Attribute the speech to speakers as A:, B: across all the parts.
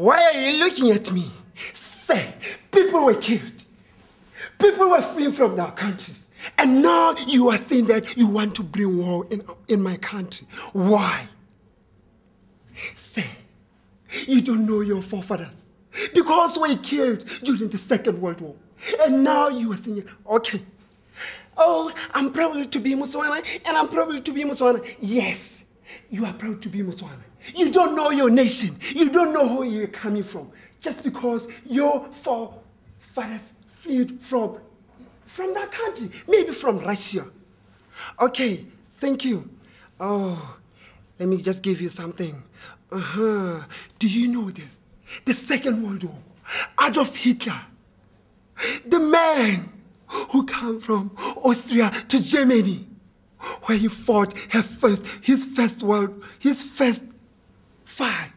A: Why are you looking at me? Say, people were killed. People were fleeing from their countries. And now you are saying that you want to bring war in my country. Why? Say, you don't know your forefathers. Because we were killed during the Second World War. And now you are saying, okay, oh, I'm proud to be Motswana, and I'm proud to be Motswana. Yes, you are proud to be Motswana. You don't know your nation. You don't know who you're coming from. Just because your forefathers fled from that country, maybe from Russia. Okay, thank you. Oh, let me just give you something. Do you know this? The Second World War, Adolf Hitler, the man who came from Austria to Germany, where he fought his first fight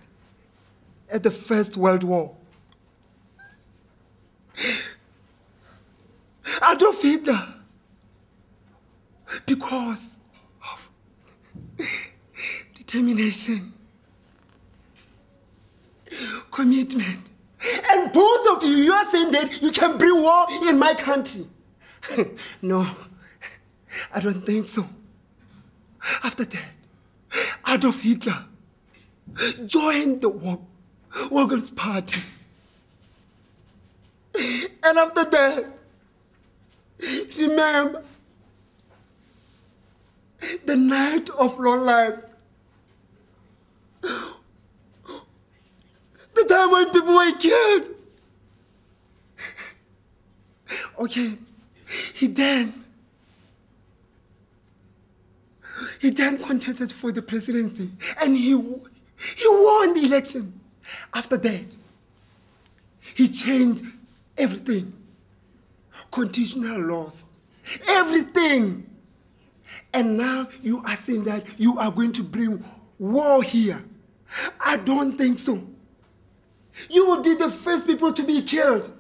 A: at the First World War. Adolf Hitler, because of determination, commitment, and both of you are saying that you can bring war in my country. No, I don't think so. After that, Adolf Hitler joined the Workers' Party. And after that, remember the night of long lives. The time when people were killed. Okay, he then contested for the presidency, and he won the election. After that, he changed everything. Constitutional laws, everything. And now you are saying that you are going to bring war here. I don't think so. You will be the first people to be killed.